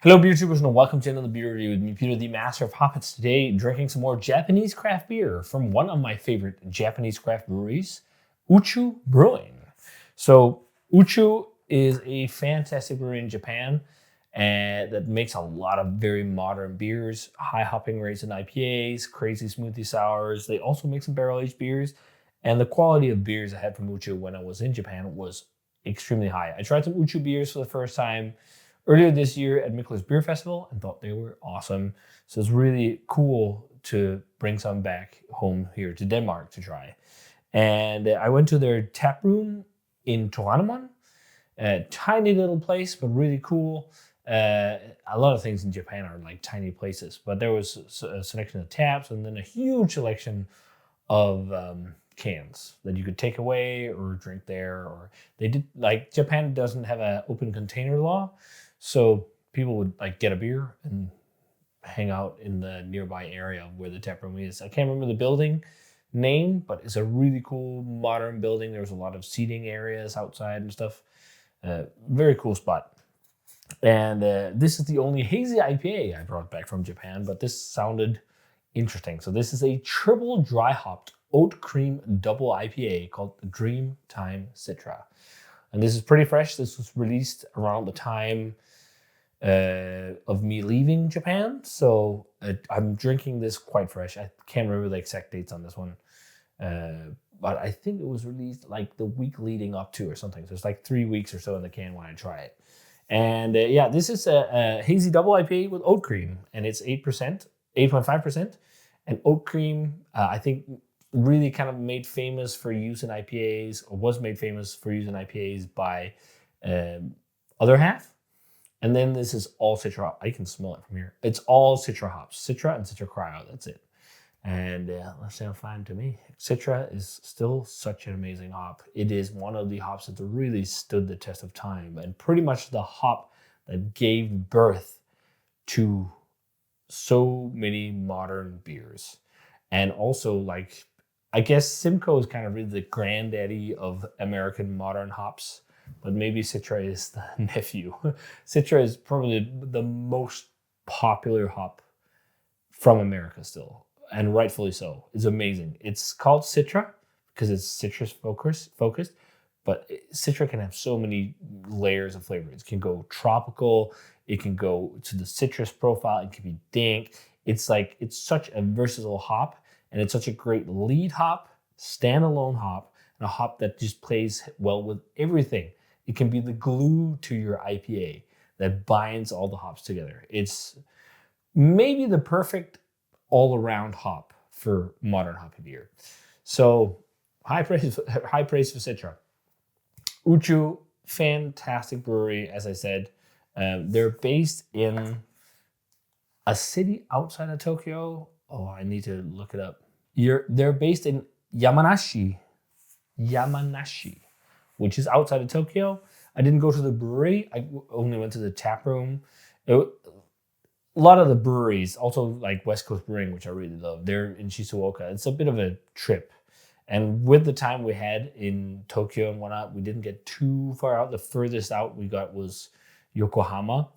Hello, beer tubers, and welcome to another beer review with me, Peter, the master of hoppets. Today, drinking some more Japanese craft beer from one of my favorite Japanese craft breweries, Uchu Brewing. So, Uchu is a fantastic brewery in Japan and that makes a lot of very modern beers, high hopping rates in IPAs, crazy smoothie sours. They also make some barrel aged beers, and the quality of beers I had from Uchu when I was in Japan was extremely high. I tried some Uchu beers for the first time earlier this year at Mikkel's Beer Festival and thought they were awesome. So it's really cool to bring some back home here to Denmark to try. And I went to their tap room in Toranomon, a tiny little place, but really cool. A lot of things in Japan are like tiny places, but there was a selection of taps and then a huge selection of cans that you could take away or drink there. Or they did, like, Japan doesn't have an open container law, so people would like get a beer and hang out in the nearby area where the tap room is. I can't remember the building name, but it's a really cool modern building. There's a lot of seating areas outside and stuff. Very cool spot. And this is the only hazy IPA I brought back from Japan, but this sounded interesting. So this is a triple dry hopped oat cream double IPA called Dreamtime Citra. And this is pretty fresh. This was released around the time of me leaving Japan. So I'm drinking this quite fresh. I can't remember the exact dates on this one. But I think it was released like the week leading up to or something. So it's like 3 weeks or so in the can when I try it. And yeah, this is a hazy double IPA with oat cream. And it's 8%, 8.5%. And oat cream, I think, really kind of made famous for use in IPAs, or was made famous for use in IPAs by Other Half. And then this is all Citra. I can smell it from here. It's all Citra hops. Citra and Citra Cryo, that's it. And that sounds fine to me. Citra is still such an amazing hop. It is one of the hops that really stood the test of time, and pretty much the hop that gave birth to so many modern beers. And also, like, I guess Simcoe is kind of really the granddaddy of American modern hops, but maybe Citra is the nephew. Citra is probably the most popular hop from America still, and rightfully so. It's amazing. It's called Citra because it's citrus focused, but Citra can have so many layers of flavor. It can go tropical, it can go to the citrus profile, it can be dank. It's such a versatile hop, and it's such a great lead hop, standalone hop, and a hop that just plays well with everything. It can be the glue to your IPA that binds all the hops together. It's maybe the perfect all-around hop for modern hoppy beer. So high praise for Citra. Uchu, fantastic brewery, as I said. They're based in a city outside of Tokyo. Oh, I need to look it up. They're based in Yamanashi, which is outside of Tokyo. I didn't go to the brewery. I only went to the tap room. A lot of the breweries, also like West Coast Brewing, which I really love, they're in Shizuoka. It's a bit of a trip. And with the time we had in Tokyo and whatnot, we didn't get too far out. The furthest out we got was Yokohama.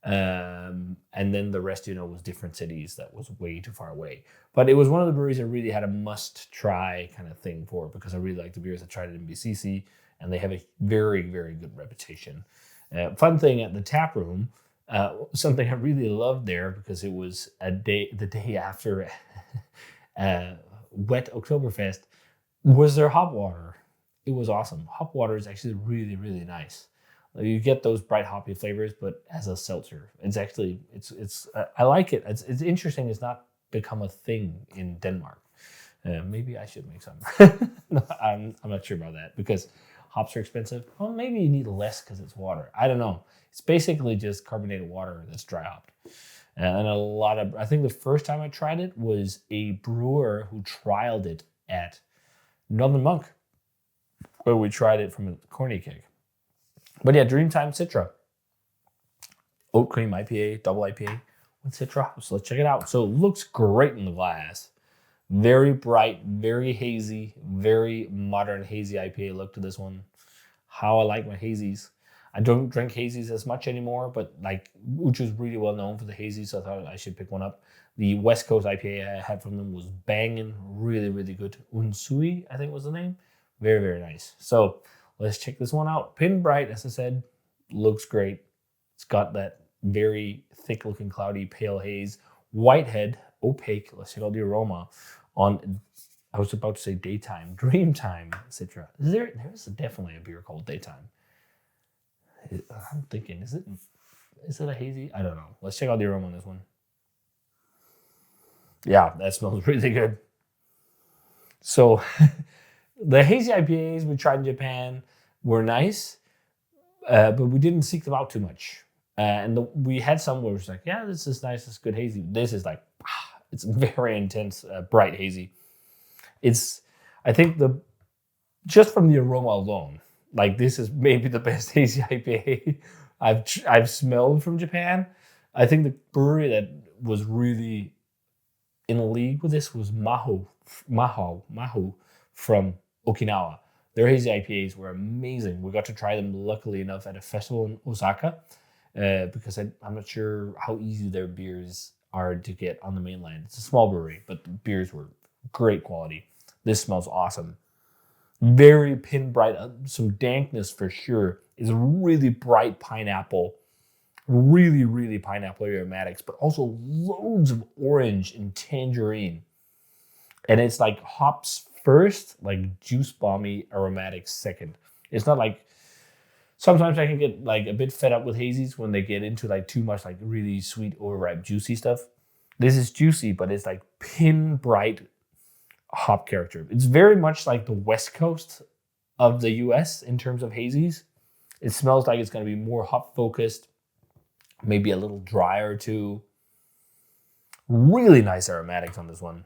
And then the rest, was different cities that was way too far away. But it was one of the breweries I really had a must-try kind of thing for, because I really like the beers. I tried it in BCC, and they have a very, very good reputation. Fun thing at the tap room, something I really loved there, because it was the day after Wet Oktoberfest, was their hop water. It was awesome. Hop water is actually really, really nice. You get those bright hoppy flavors, but as a seltzer, it's actually I like it. It's interesting. It's not become a thing in Denmark. Maybe I should make some. No, I'm not sure about that, because hops are expensive. Well, maybe you need less because it's water. I don't know. It's basically just carbonated water that's dry hopped. And I think the first time I tried it was a brewer who trialed it at Northern Monk, where we tried it from a corny keg. But yeah, Dreamtime Citra. Oat cream IPA, double IPA with Citra. So let's check it out. So it looks great in the glass. Very bright, very hazy, very modern hazy IPA look to this one. How I like my hazies. I don't drink hazies as much anymore, but like Uchu's really well known for the hazies, so I thought I should pick one up. The West Coast IPA I had from them was banging, really, really good. Unsui, I think was the name. Very, very nice. So let's check this one out. Pin Bright, as I said, looks great. It's got that very thick looking cloudy pale haze. Whitehead, opaque. Let's check out the aroma on, I was about to say Daytime, Dreamtime Citra. There's definitely a beer called Daytime. I'm thinking, is it a hazy? I don't know. Let's check out the aroma on this one. Yeah, that smells really good. So the hazy IPAs we tried in Japan were nice, but we didn't seek them out too much. We had some where it was like, yeah, this is nice, it's good hazy. This is like, it's very intense, bright hazy. I think just from the aroma alone, like this is maybe the best hazy IPA I've smelled from Japan. I think the brewery that was really in a league with this was Maho from Okinawa. Their hazy IPAs were amazing. We got to try them, luckily enough, at a festival in Osaka, because I'm not sure how easy their beers are to get on the mainland. It's a small brewery, but the beers were great quality. This smells awesome. Very pin bright, some dankness for sure. It's really bright pineapple, really, really pineapple aromatics, but also loads of orange and tangerine. And it's like hops first, like juice bomby aromatics second. It's not like, sometimes I can get like a bit fed up with hazies when they get into like too much like really sweet, overripe, juicy stuff. This is juicy, but it's like pin bright hop character. It's very much like the West Coast of the US in terms of hazies. It smells like it's going to be more hop focused, maybe a little drier too. Really nice aromatics on this one.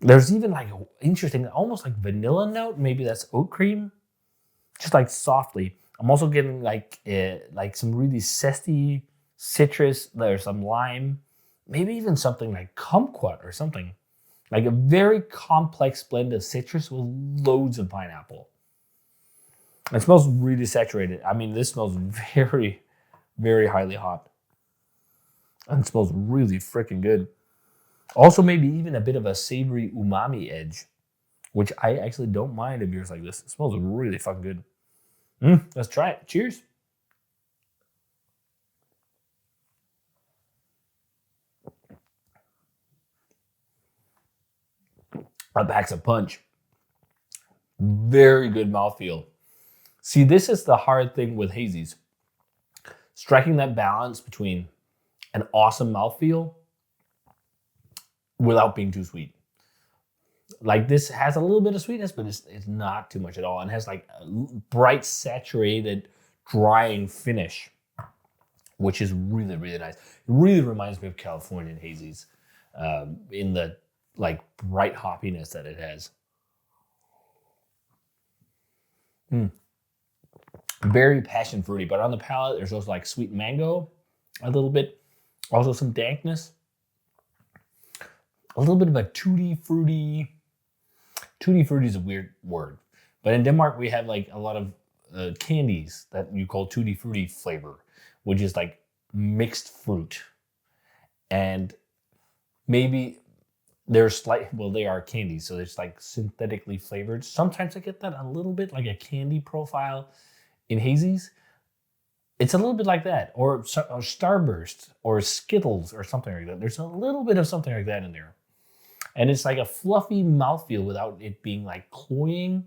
There's even like an interesting, almost like vanilla note. Maybe that's oat cream, just like softly. I'm also getting like some really zesty citrus. There's some lime, maybe even something like kumquat or something. Like a very complex blend of citrus with loads of pineapple. It smells really saturated. I mean, this smells very, very highly hopped. And it smells really freaking good. Also, maybe even a bit of a savory umami edge, which I actually don't mind in beers like this. It smells really fucking good. Let's try it. Cheers. That packs a punch. Very good mouthfeel. See, this is the hard thing with hazies. Striking that balance between an awesome mouthfeel without being too sweet. Like this has a little bit of sweetness, but it's not too much at all. And has like a bright, saturated, drying finish, which is really, really nice. It really reminds me of Californian hazies in the like bright hoppiness that it has. Very passion fruity, but on the palate, there's also like sweet mango, a little bit. Also some dankness. A little bit of a tutti fruity. Tutti fruity is a weird word, but in Denmark we have like a lot of candies that you call tutti frutti flavor, which is like mixed fruit, and maybe they are candies, so it's like synthetically flavored. Sometimes I get that a little bit like a candy profile in hazies. It's a little bit like that, or Starburst, or Skittles, or something like that. There's a little bit of something like that in there. And it's like a fluffy mouthfeel without it being like cloying.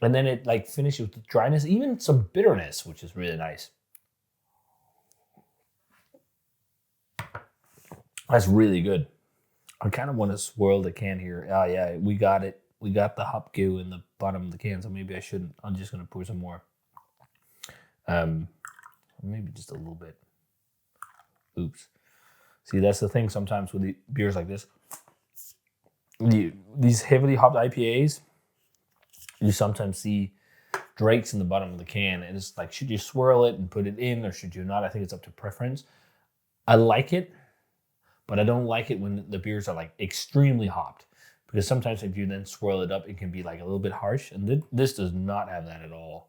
And then it like finishes with dryness, even some bitterness, which is really nice. That's really good. I kind of want to swirl the can here. Oh yeah, we got it. We got the hop goo in the bottom of the can, so maybe I shouldn't. I'm just going to pour some more. Maybe just a little bit. Oops. See, that's the thing sometimes with the beers like this. These heavily hopped IPAs, you sometimes see drakes in the bottom of the can, and it's like, should you swirl it and put it in, or should you not? I think it's up to preference. I like it, but I don't like it when the beers are like extremely hopped, because sometimes if you then swirl it up, it can be like a little bit harsh, and this does not have that at all.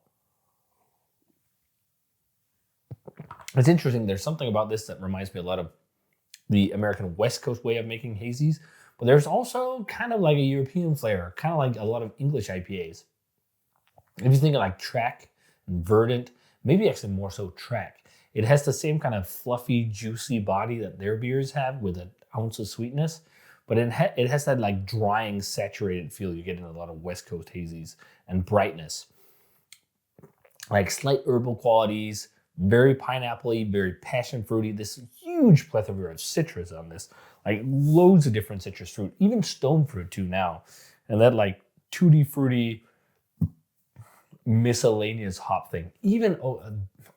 It's interesting. There's something about this that reminds me a lot of the American West Coast way of making hazies, but there's also kind of like a European flavor, kind of like a lot of English IPAs. If you think of like Track and Verdant, maybe actually more so Track, it has the same kind of fluffy, juicy body that their beers have with an ounce of sweetness, but it has that like drying, saturated feel you get in a lot of West Coast hazies, and brightness. Like slight herbal qualities, very pineapple-y, very passion fruity. This huge plethora of citrus on this, like loads of different citrus fruit, even stone fruit too now. And that like tutti fruity, miscellaneous hop thing. Even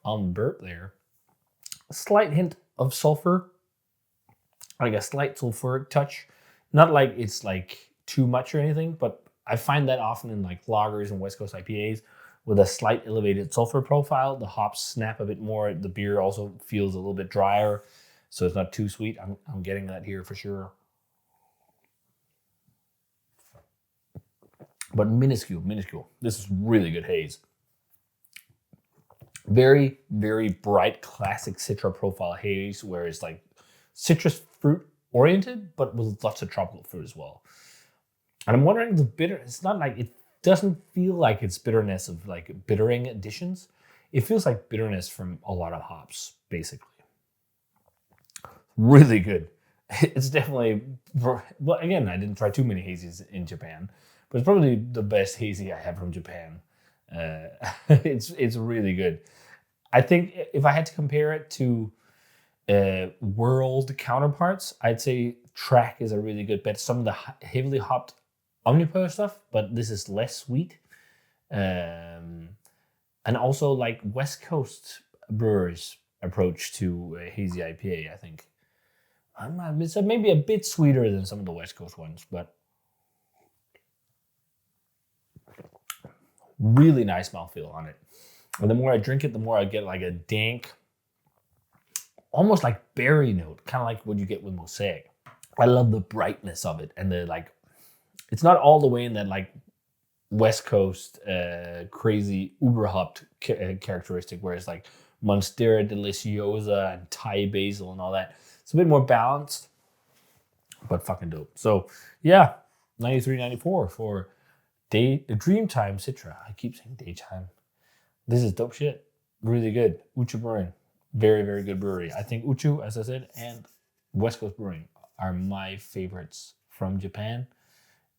on burp there, a slight hint of sulfur, like a slight sulfuric touch. Not like it's like too much or anything, but I find that often in like lagers and West Coast IPAs with a slight elevated sulfur profile. The hops snap a bit more. The beer also feels a little bit drier, so it's not too sweet. I'm getting that here for sure. But minuscule. This is really good haze. Very, very bright, classic Citra profile haze, where it's like citrus fruit oriented, but with lots of tropical fruit as well. And I'm wondering the bitter, it's not like, it doesn't feel like it's bitterness of like bittering additions. It feels like bitterness from a lot of hops, basically. Really good. It's definitely, well, again, I didn't try too many hazies in Japan, but it's probably the best hazy I have from Japan. It's really good. I think if I had to compare it to world counterparts, I'd say Track is a really good bet. Some of the heavily hopped Omnipur stuff, but this is less sweet. And also like West Coast brewers' approach to hazy IPA, I think. It's maybe a bit sweeter than some of the West Coast ones, but really nice mouthfeel on it. And the more I drink it, the more I get like a dank, almost like berry note, kind of like what you get with Mosaic. I love the brightness of it, and the like, it's not all the way in that like West Coast crazy uber hopped characteristic where it's like Monstera Deliciosa and Thai basil and all that. It's a bit more balanced, but fucking dope. So yeah, 93.94 for Dreamtime Citra. I keep saying daytime. This is dope shit. Really good. Uchu Brewing. Very, very good brewery. I think Uchu, as I said, and West Coast Brewing are my favorites from Japan.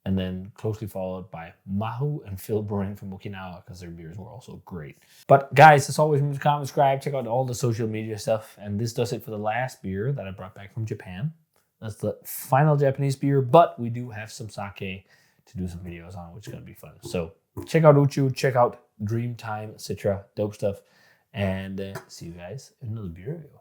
And then closely followed by Mahu and Phil Brewing from Okinawa, because their beers were also great. But guys, as always, remember to comment, subscribe, check out all the social media stuff. And this does it for the last beer that I brought back from Japan. That's the final Japanese beer, but we do have some sake to do some videos on, which is going to be fun. So check out Uchu, check out Dreamtime Citra, dope stuff. And see you guys in another beer review.